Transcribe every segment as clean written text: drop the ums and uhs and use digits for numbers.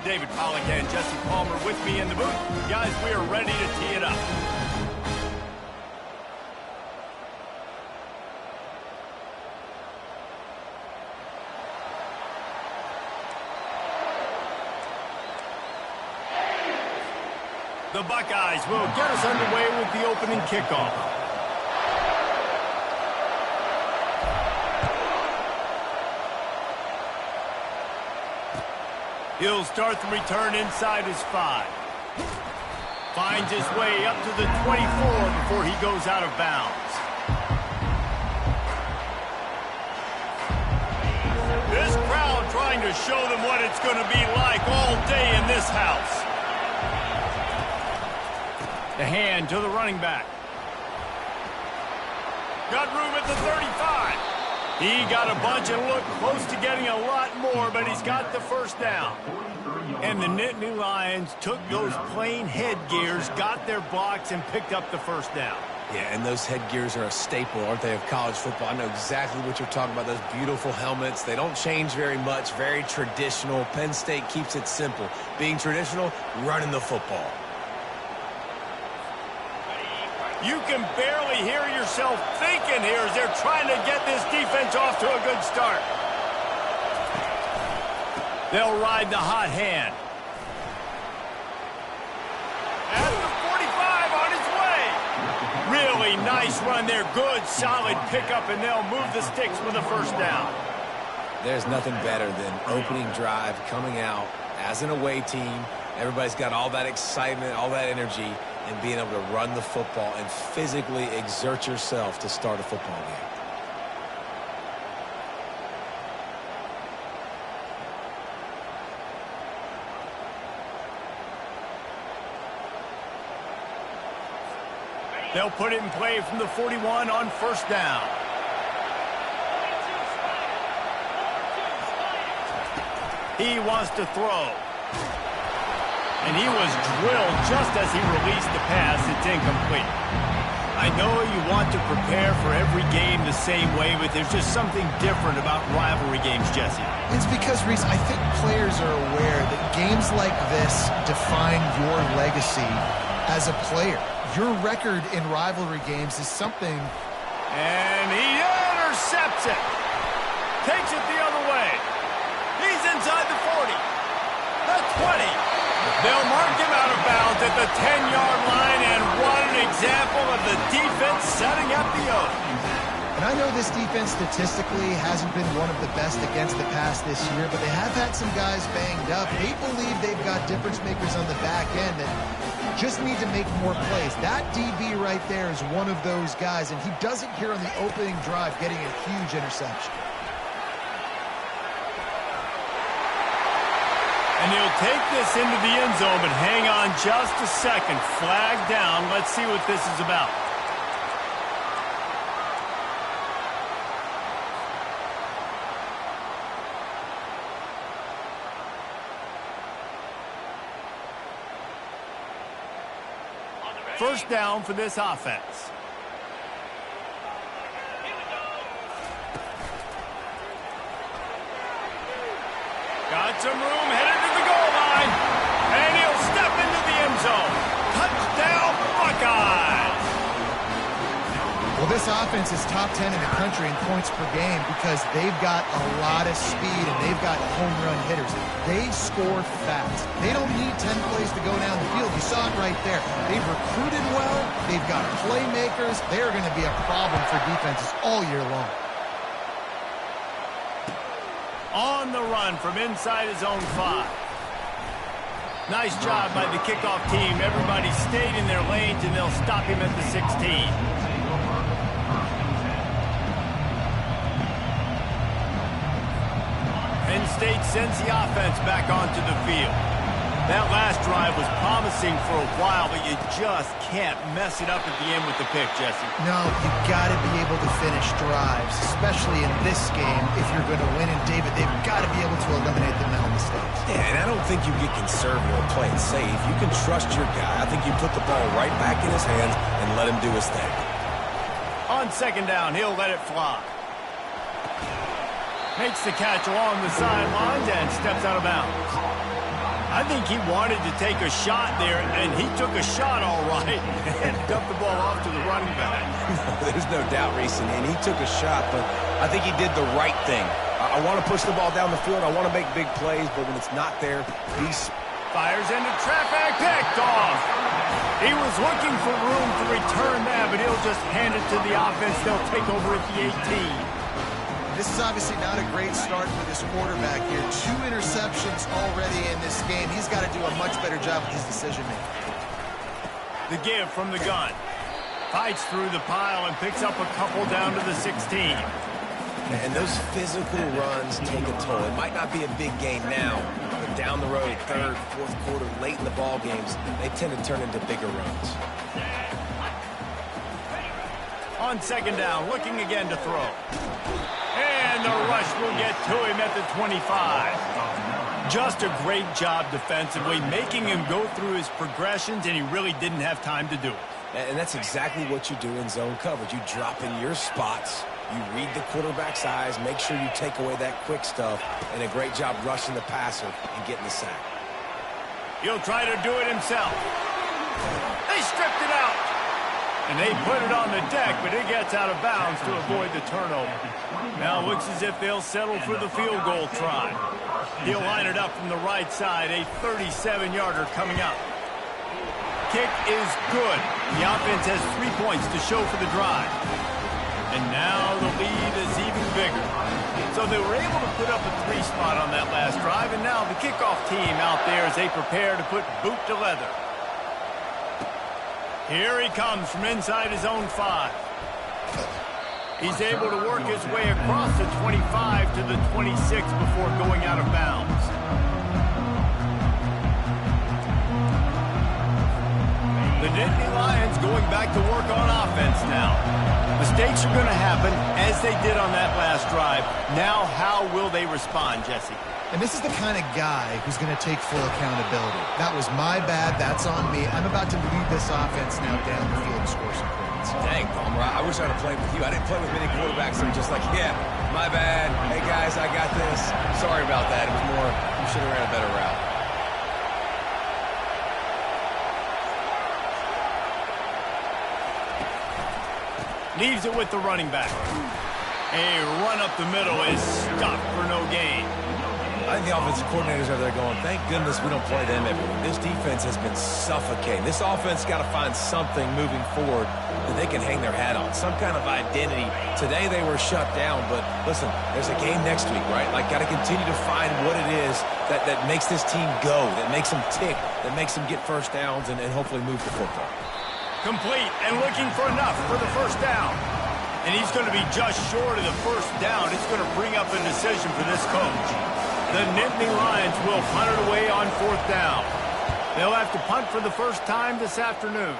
David Pollock and Jesse Palmer with me in the booth. Guys, we are ready to tee it up. The Buckeyes will get us underway with the opening kickoff. He'll start the return inside his 5. Finds his way up to the 24 before he goes out of bounds. This crowd trying to show them what it's going to be like all day in this house. The hand to the running back. Got room at the 35. He got a bunch and looked close to getting a lot more, but he's got the first down. And the Nittany Lions took those plain headgears, got their blocks, and picked up the first down. Yeah, and those headgears are a staple, aren't they, of college football? I know exactly what you're talking about, those beautiful helmets. They don't change very much, very traditional. Penn State keeps it simple. Being traditional, running the football. You can barely hear yourself thinking here as they're trying to get this defense off to a good start. They'll ride the hot hand. At the 45 on his way. Really nice run there. Good, solid pickup, and they'll move the sticks with a first down. There's nothing better than opening drive, coming out as an away team. Everybody's got all that excitement, all that energy, and being able to run the football and physically exert yourself to start a football game. They'll put it in play from the 41 on first down. He wants to throw. And he was drilled just as he released the pass. It's incomplete. I know you want to prepare for every game the same way, but there's just something different about rivalry games, Jesse. It's because, Reese, I think players are aware that games like this define your legacy as a player. Your record in rivalry games is something. And he intercepts it. Takes it the other way. He's inside the 40. The 20. They'll mark him out of bounds at the 10-yard line, and what an example of the defense setting up the O. And I know this defense statistically hasn't been one of the best against the pass this year, but they have had some guys banged up. They believe they've got difference makers on the back end that just need to make more plays. That DB right there is one of those guys, and he does it here on the opening drive, getting a huge interception. And he'll take this into the end zone, but hang on just a second. Flag down. Let's see what this is about. First down for this offense. Got some room, headed to the goal line, and he'll step into the end zone. Touchdown, Buckeyes! Well, this offense is top 10 in the country in points per game because they've got a lot of speed and they've got home run hitters. They score fast. They don't need 10 plays to go down the field. You saw it right there. They've recruited well. They've got playmakers. They're going to be a problem for defenses all year long. On the run from inside his own 5. Nice job by the kickoff team. Everybody stayed in their lanes, and they'll stop him at the 16. Penn State sends the offense back onto the field. That last drive was promising for a while, but you just can't mess it up at the end with the pick, Jesse. No, you got to be able to finish drives, especially in this game if you're going to win. And, David, they've got to be able to eliminate the mental mistakes. Yeah, and I don't think you get conservative or play it safe. You can trust your guy. I think you put the ball right back in his hands and let him do his thing. On second down, he'll let it fly. Makes the catch along the sidelines and steps out of bounds. I think he wanted to take a shot there, and he took a shot all right and dumped the ball off to the running back. There's no doubt, Reese, and he took a shot, but I think he did the right thing. I want to push the ball down the field. I want to make big plays, but when it's not there, he's... Fires into traffic, picked off. He was looking for room to return that, but he'll just hand it to the offense. They'll take over at the 18. This is obviously not a great start for this quarterback here. 2 interceptions already in this game. He's got to do a much better job with his decision-making. The give from the gun. Fights through the pile and picks up a couple down to the 16. And those physical runs take a toll. It might not be a big game now, but down the road, third, fourth quarter, late in the ball games, they tend to turn into bigger runs. On second down, looking again to throw. And the rush will get to him at the 25. Just a great job defensively, making him go through his progressions, and he really didn't have time to do it. And that's exactly what you do in zone coverage. You drop in your spots, you read the quarterback's eyes, make sure you take away that quick stuff, and a great job rushing the passer and getting the sack. He'll try to do it himself. They stripped it out. And they put it on the deck, but it gets out of bounds to avoid the turnover. Now it looks as if they'll settle for the field goal try. He'll line it up from the right side, a 37-yarder coming up. Kick is good. The offense has 3 points to show for the drive. And now the lead is even bigger. So they were able to put up a 3 spot on that last drive, and now the kickoff team out there as they prepare to put boot to leather. Here he comes from inside his own 5. He's able to work his way across the 25 to the 26 before going out of bounds. The Nittany Lions going back to work on offense now. Mistakes are going to happen as they did on that last drive. Now how will they respond, Jesse? And this is the kind of guy who's going to take full accountability. That was my bad. That's on me. I'm about to lead this offense now down the field and score some points. Dang, Palmer, I wish I'd have played with you. I didn't play with many quarterbacks that were just like, yeah, my bad. Hey, guys, I got this. Sorry about that. It was more, you should have ran a better route. Leaves it with the running back. A run up the middle is stopped for no gain. I think the offensive coordinators are there going, thank goodness we don't play them every week. This defense has been suffocating. This offense got to find something moving forward that they can hang their hat on, some kind of identity. Today they were shut down, but listen, there's a game next week, right? Like, got to continue to find what it is that makes this team go, that makes them tick, that makes them get first downs and hopefully move the football. Complete and looking for enough for the first down. And he's going to be just short of the first down. It's going to bring up a decision for this coach. The Nittany Lions will punt it away on 4th down. They'll have to punt for the first time this afternoon.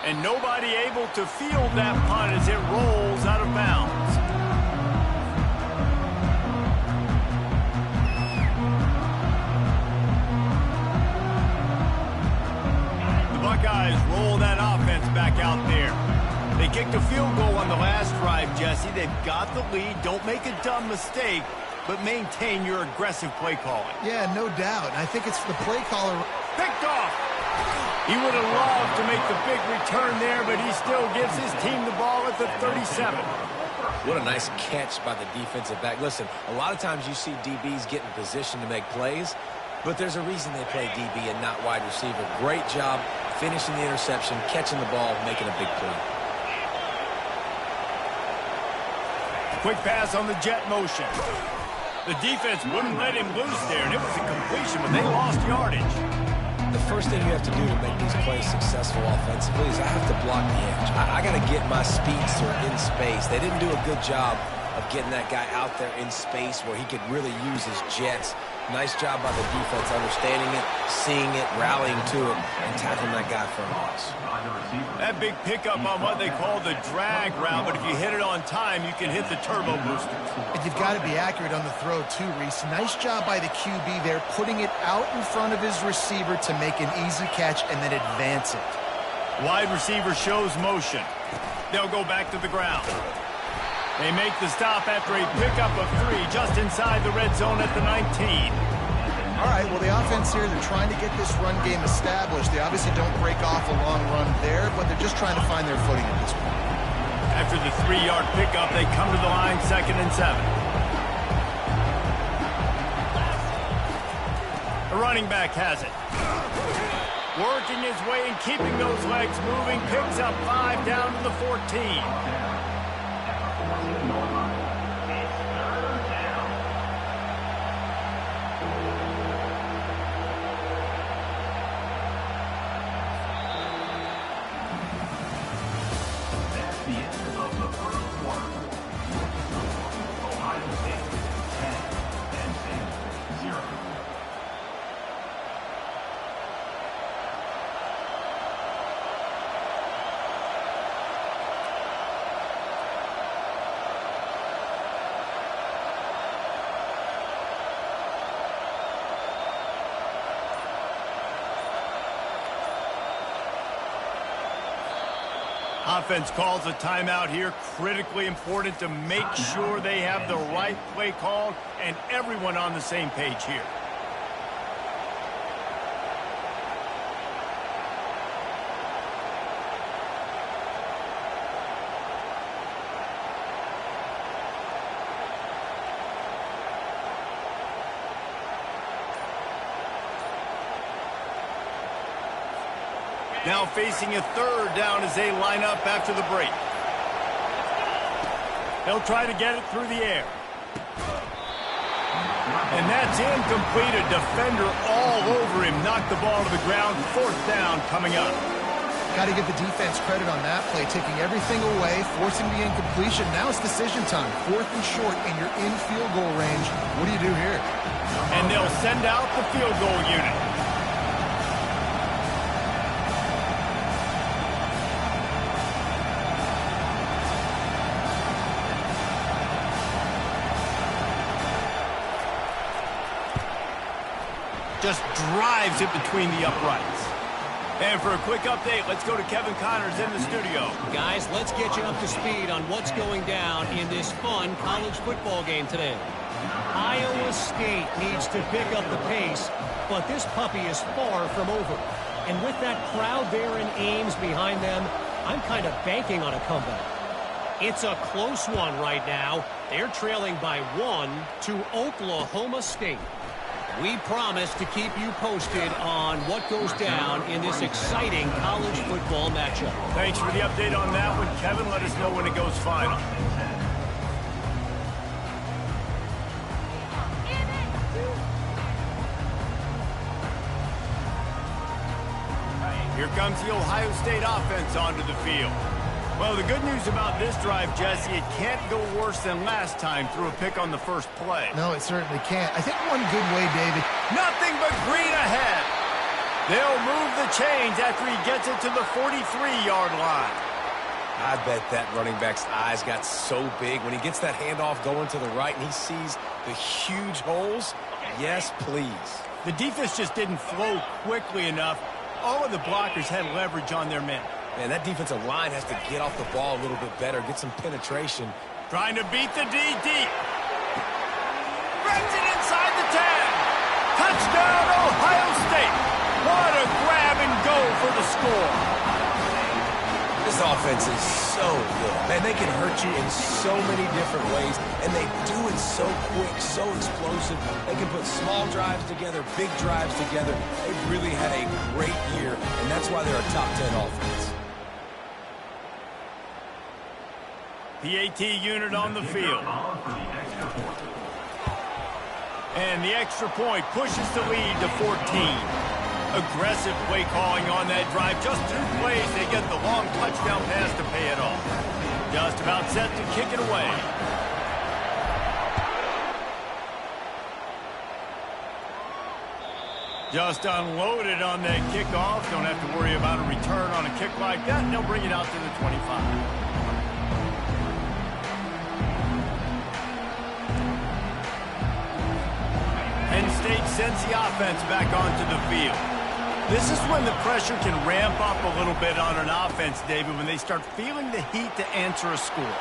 And nobody able to field that punt as it rolls out of bounds. The Buckeyes roll that offense back out there. They kicked a field goal on the last drive, Jesse. They've got the lead. Don't make a dumb mistake, but maintain your aggressive play calling. Yeah, no doubt. I think it's the play caller. Picked off. He would have loved to make the big return there, but he still gives his team the ball at the 37. What a nice catch by the defensive back. Listen, a lot of times you see DBs get in position to make plays, but there's a reason they play DB and not wide receiver. Great job finishing the interception, catching the ball, making a big play. Quick pass on the jet motion. The defense wouldn't let him loose there, and it was a completion, but they lost yardage. The first thing you have to do to make these plays successful offensively is I have to block the edge. I got to get my speedster in space. They didn't do a good job of getting that guy out there in space where he could really use his jets. Nice job by the defense understanding it, seeing it, rallying to it, and tackling that guy for a loss. That big pickup on what they call the drag route, but if you hit it on time, you can hit the turbo boosters. And you've got to be accurate on the throw too, Reese. Nice job by the QB there, putting it out in front of his receiver to make an easy catch and then advance it. Wide receiver shows motion. They'll go back to the ground. They make the stop after a pickup of 3 just inside the red zone at the 19. All right, well, the offense here, they're trying to get this run game established. They obviously don't break off a long run there, but they're just trying to find their footing at this point. After the 3-yard pickup, they come to the line, 2nd and 7. The running back has it. Working his way and keeping those legs moving, picks up 5 down to the 14. Offense calls a timeout here. Critically important to make sure they have the right play called and everyone on the same page here. Now facing a 3rd down as they line up after the break. They'll try to get it through the air. And that's incomplete. A defender all over him. Knocked the ball to the ground. 4th down coming up. Got to give the defense credit on that play, taking everything away, forcing the incompletion. Now it's decision time. 4th and short, and you're in field goal range. What do you do here? And they'll send out the field goal unit. Just drives it between the uprights. And for a quick update, let's go to Kevin Connors in the studio. Guys, let's get you up to speed on what's going down in this fun college football game today. Iowa State needs to pick up the pace, but this puppy is far from over. And with that crowd there in Ames behind them, I'm kind of banking on a comeback. It's a close one right now. They're trailing by 1 to Oklahoma State. We promise to keep you posted on what goes down in this exciting college football matchup. Thanks for the update on that one, Kevin. Let us know when it goes final. Here comes the Ohio State offense onto the field. Well, the good news about this drive, Jesse, it can't go worse than last time through a pick on the first play. No, it certainly can't. I think one good way, David. Nothing but green ahead. They'll move the chains after he gets it to the 43-yard line. I bet that running back's eyes got so big when he gets that handoff going to the right and he sees the huge holes. Yes, please. The defense just didn't flow quickly enough. All of the blockers had leverage on their men. Man, that defensive line has to get off the ball a little bit better, get some penetration. Trying to beat the D deep. Brings it inside the 10. Touchdown, Ohio State. What a grab and go for the score. This offense is so good. Man, they can hurt you in so many different ways, and they do it so quick, so explosive. They can put small drives together, big drives together. They've really had a great year, and that's why they're a top 10 offense. PAT unit on the field. And the extra point pushes the lead to 14. Aggressive play calling on that drive. Just 2 plays, they get the long touchdown pass to pay it off. Just about set to kick it away. Just unloaded on that kickoff. Don't have to worry about a return on a kick like that. And they'll bring it out to the 25. Penn State sends the offense back onto the field. This is when the pressure can ramp up a little bit on an offense, David, when they start feeling the heat to answer a score.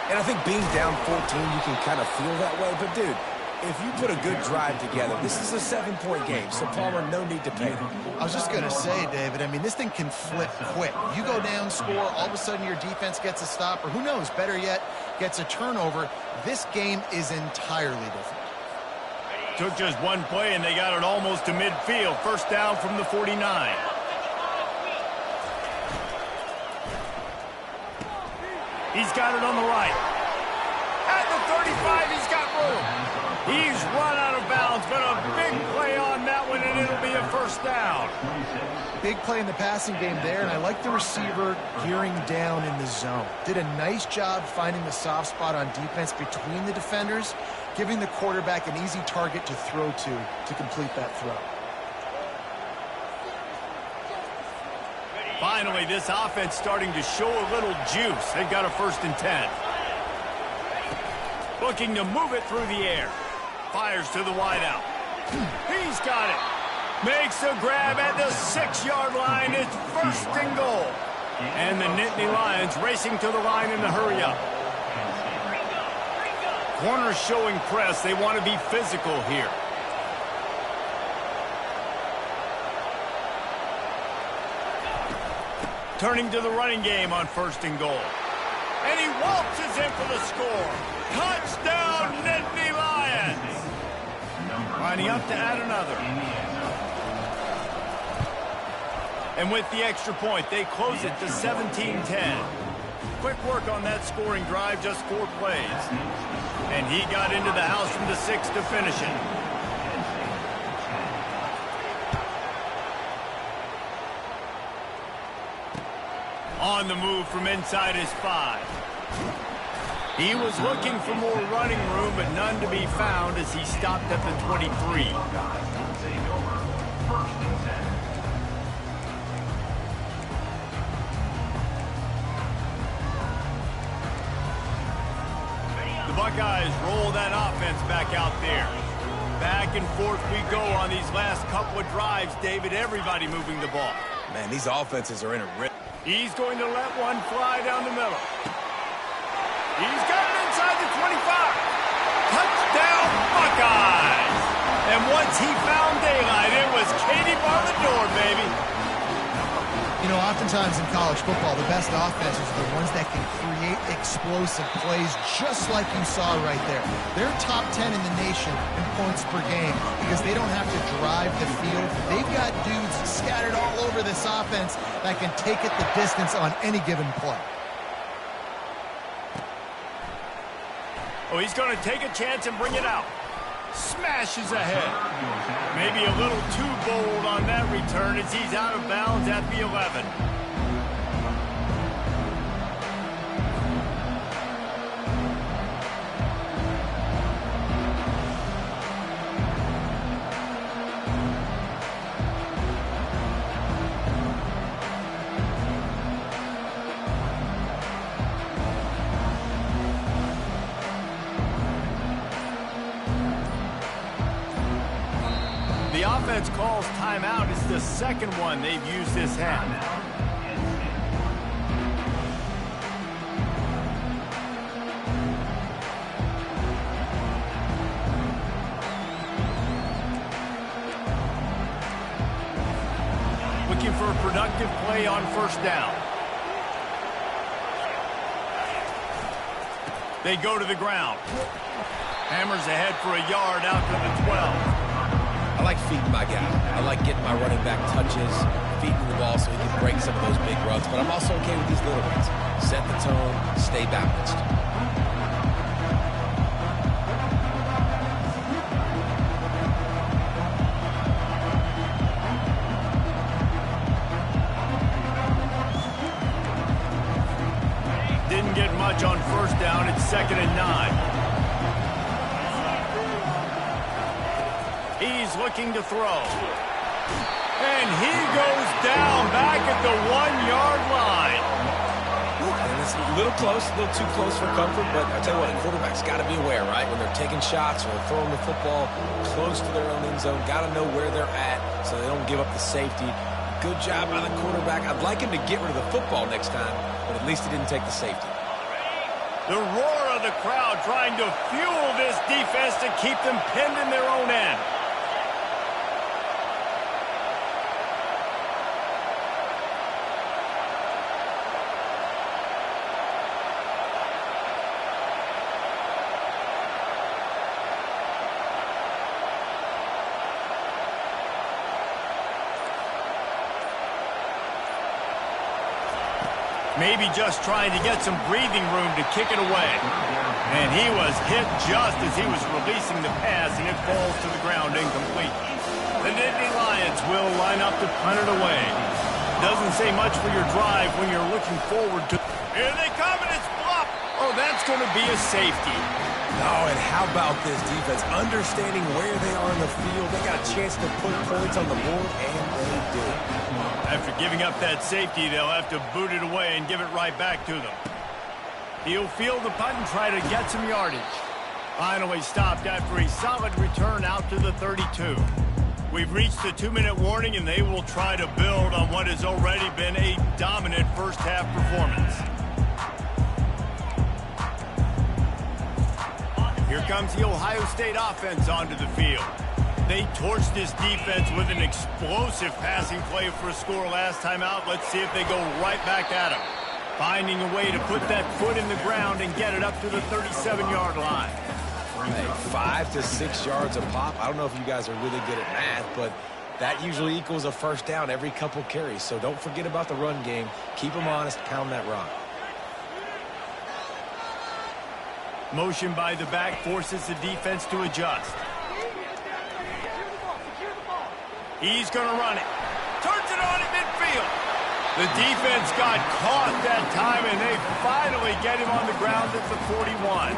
And I think being down 14, you can kind of feel that way. But, dude, if you put a good drive together, this is a 7-point game, so Palmer, no need to panic. I was just going to say, David, I mean, this thing can flip quick. You go down, score, all of a sudden your defense gets a stop, or who knows, better yet, gets a turnover. This game is entirely different. Took just one play, and they got it almost to midfield. First down from the 49. He's got it on the right. At the 35, he's got room. He's run out of bounds, but a big play on that one, and it'll be a first down. Big play in the passing game there, and I like the receiver gearing down in the zone. Did a nice job finding the soft spot on defense between the defenders, giving the quarterback an easy target to throw to complete that throw. Finally, this offense starting to show a little juice. They've got a 1st and 10. Looking to move it through the air. Fires to the wideout. He's got it. Makes a grab at the 6-yard line. It's 1st and goal. And the Nittany Lions racing to the line in the hurry-up. Corners showing press. They want to be physical here. Turning to the running game on 1st and goal. And he waltzes in for the score. Touchdown, Nittany Lions. Lining up to add another. And with the extra point, they close it to 17-10. Quick work on that scoring drive, just 4 plays. And he got into the house from the 6 to finish it. On the move from inside his 5. He was looking for more running room, but none to be found as he stopped at the 23. The Buckeyes roll that offense back out there. Back and forth we go on these last couple of drives, David. Everybody moving the ball. Man, these offenses are in a rhythm. He's going to let one fly down the middle. He's got it inside the 25. Touchdown, Buckeyes! And once he found daylight, it was Katie bar the door, baby. You know, oftentimes in college football, the best offenses are the ones that can create explosive plays just like you saw right there. They're top 10 in the nation in points per game because they don't have to drive the field. They've got dudes scattered all over this offense that can take it the distance on any given play. Oh, he's going to take a chance and bring it out. Smashes ahead. Maybe a little too bold on that return as he's out of bounds at the 11. The offense calls timeout. It's the second one they've used this half. Looking for a productive play on 1st down. They go to the ground. Hammers ahead for a yard out to the 12. I like feeding my guy. I like getting my running back touches, feeding the ball so he can break some of those big runs. But I'm also okay with these little ones. Set the tone, stay balanced. Didn't get much on 1st down. It's 2nd and 9. He's looking to throw. And he goes down back at the 1-yard line. And it's a little close, a little too close for comfort, but I tell you what, the quarterback's got to be aware, right? When they're taking shots or they're throwing the football close to their own end zone, got to know where they're at so they don't give up the safety. Good job by the quarterback. I'd like him to get rid of the football next time, but at least he didn't take the safety. The roar of the crowd trying to fuel this defense to keep them pinned in their own end. Maybe just trying to get some breathing room to kick it away. And he was hit just as he was releasing the pass, and it falls to the ground incomplete. The Nittany Lions will line up to punt it away. Doesn't say much for your drive when you're looking forward to... Here they come, and it's blocked. Oh, that's going to be a safety. No, and how about this defense? Understanding where they are in the field. They got a chance to put points on the board, and they did. After giving up that safety, they'll have to boot it away and give it right back to them. He'll field the punt and try to get some yardage. Finally stopped after a solid return out to the 32. We've reached the 2-minute warning, and they will try to build on what has already been a dominant first-half performance. Here comes the Ohio State offense onto the field. They torched this defense with an explosive passing play for a score last time out. Let's see if they go right back at him. Finding a way to put that foot in the ground and get it up to the 37-yard line. Hey, 5 to 6 yards a pop. I don't know if you guys are really good at math, but that usually equals a first down every couple carries. So don't forget about the run game. Keep them honest, pound that rock. Motion by the back forces the defense to adjust. He's going to run it. Turns it on in midfield. The defense got caught that time, and they finally get him on the ground at the 41.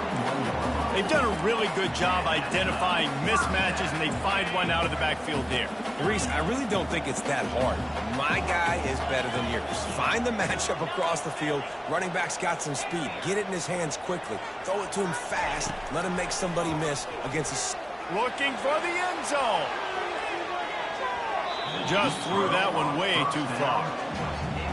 They've done a really good job identifying mismatches, and they find one out of the backfield there. Reese, I really don't think it's that hard. My guy is better than yours. Find the matchup across the field. Running back's got some speed. Get it in his hands quickly. Throw it to him fast. Let him make somebody miss against a... Looking for the end zone. Just threw that one way too far.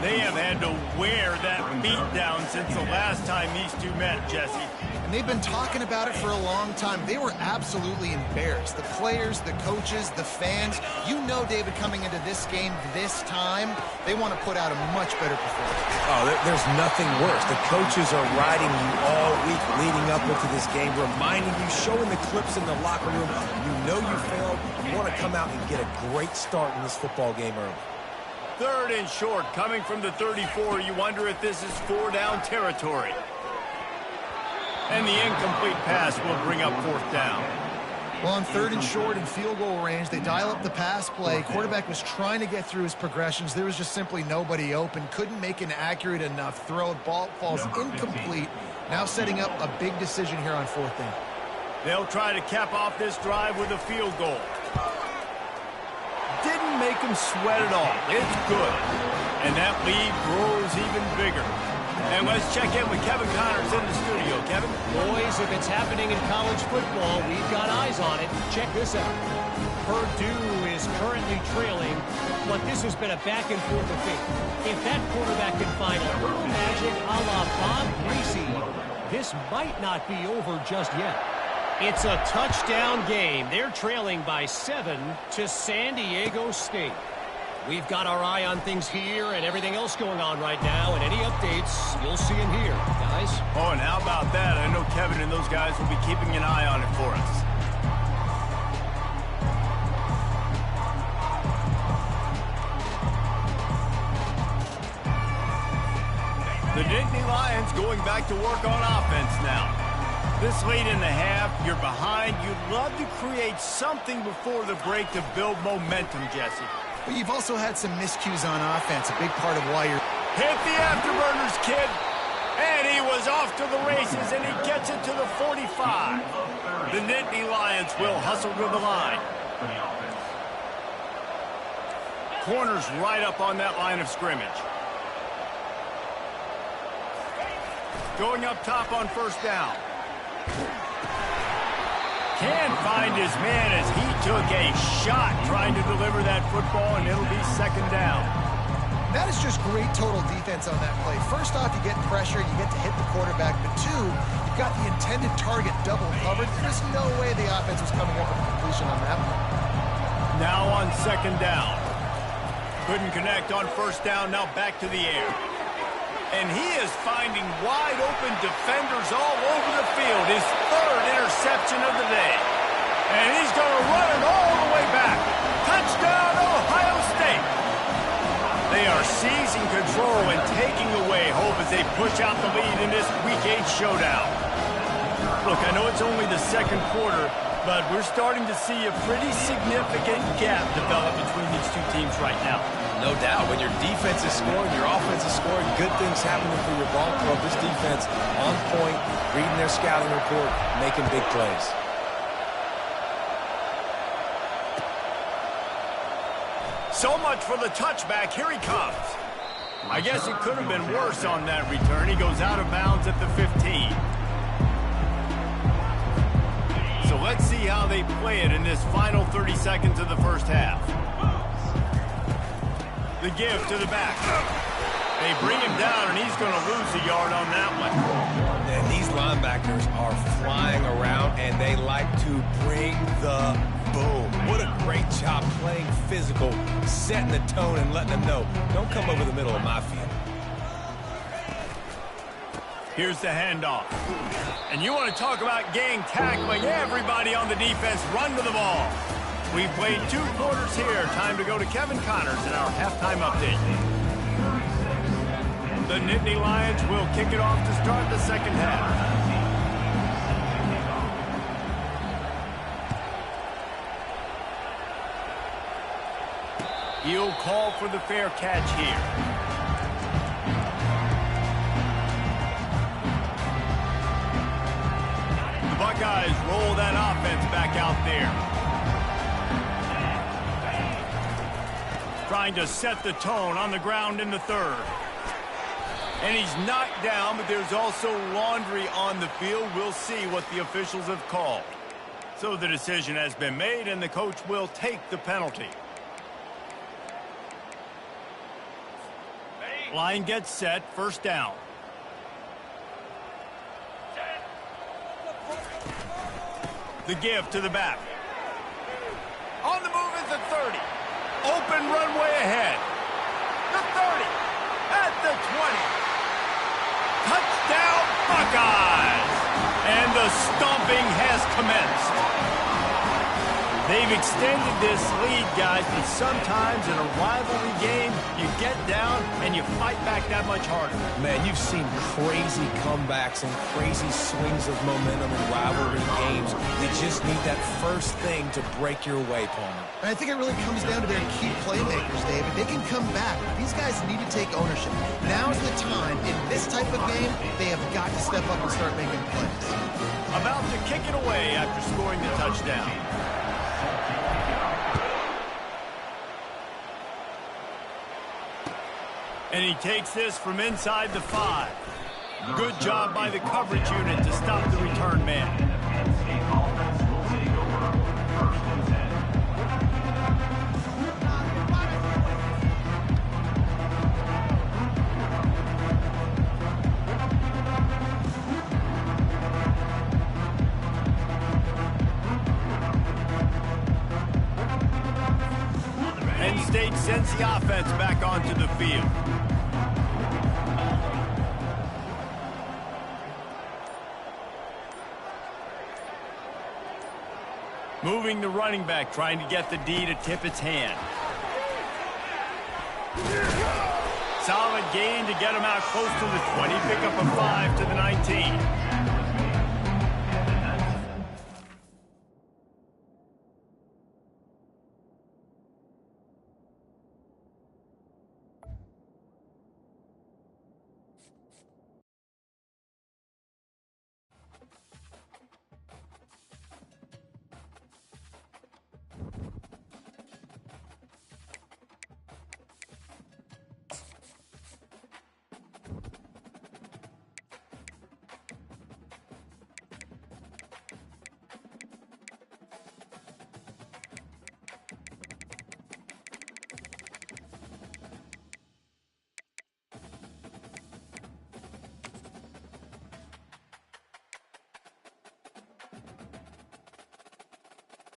They have had to wear that beat down since the last time these two met, Jesse. And they've been talking about it for a long time. They were absolutely embarrassed. The players, the coaches, the fans. You know, David, coming into this game this time, they want to put out a much better performance. Oh, there's nothing worse. The coaches are riding you all week leading up into this game, reminding you, showing the clips in the locker room. You know you failed. You want to come out and get a great start in this football game early. 3rd and short, coming from the 34. You wonder if this is 4-down territory. And the incomplete pass will bring up 4th down. Well, on 3rd and short in field goal range, they dial up the pass play. Quarterback was trying to get through his progressions. There was just simply nobody open. Couldn't make an accurate enough throw. Ball falls incomplete. Now setting up a big decision here on 4th down. They'll try to cap off this drive with a field goal. Didn't make him sweat at all. It's good. And that lead grows even bigger. And let's check in with Kevin Connors in the studio. Kevin? Boys, if it's happening in college football, we've got eyes on it. Check this out. Purdue is currently trailing, but this has been a back-and-forth affair. If that quarterback can find a little magic a la Bob Greasy, this might not be over just yet. It's a touchdown game. They're trailing by 7 to San Diego State. We've got our eye on things here and everything else going on right now, and any updates, you'll see them here, guys. Oh, and how about that? I know Kevin and those guys will be keeping an eye on it for us. The Nittany Lions going back to work on offense now. This late in the half, you're behind. You'd love to create something before the break to build momentum, Jesse. But you've also had some miscues on offense, a big part of why you're... Hit the afterburners, kid. And he was off to the races, and he gets it to the 45. The Nittany Lions will hustle to the line. Corners right up on that line of scrimmage. Going up top on 1st down. Can't find his man as he took a shot trying to deliver that football, and it'll be 2nd down. That is just great total defense on that play. First off, you get pressure, you get to hit the quarterback, but two, you've got the intended target double covered. There's no way the offense was coming up with a completion on that one. Now on second down. Couldn't connect on first down, now back to the air. And he is finding wide open defenders all over the field. His third interception of the day. And he's going to run it all the way back. Touchdown, Ohio State. They are seizing control and taking away hope as they push out the lead in this Week 8 showdown. Look, I know it's only the second quarter, but we're starting to see a pretty significant gap develop between these two teams right now. No doubt. When your defense is scoring, your offense is scoring, good things happening for your ball club. This defense on point, reading their scouting report, making big plays. So much for the touchback. Here he comes. I guess it could have been worse on that return. He goes out of bounds at the 15. So let's see how they play it in this final 30 seconds of the first half. The give to the back. They bring him down, and he's going to lose a yard on that one. And these linebackers are flying around, and they like to bring the boom. What a great job playing physical, setting the tone, and letting them know, don't come over the middle of my field. Here's the handoff. And you want to talk about gang tackling. Everybody on the defense run to the ball. We've played 2 quarters here. Time to go to Kevin Connors in our halftime update. The Nittany Lions will kick it off to start the second half. He'll call for the fair catch here. The Buckeyes roll that offense back out there. Trying to set the tone on the ground in the third. And he's knocked down, but there's also laundry on the field. We'll see what the officials have called. So the decision has been made, and the coach will take the penalty. Line gets set, first down. The give to the back. On the move is the 30. Open runway ahead. The 30. At the 20. Touchdown, Buckeyes! And the stomping has commenced. They've extended this lead, guys, but sometimes in a rivalry game, you get down and you fight back that much harder. Man, you've seen crazy comebacks and crazy swings of momentum in rivalry games. You just need that first thing to break your way, Palmer. And I think it really comes down to their key playmakers, David. They can come back. These guys need to take ownership. Now's the time. In this type of game, they have got to step up and start making plays. About to kick it away after scoring the touchdown. And he takes this from inside the 5. Good job by the coverage unit to stop the return man. Penn State sends the offense back onto the field. Moving the running back, trying to get the D to tip its hand. Solid gain to get him out close to the 20, pick up a 5 to the 19.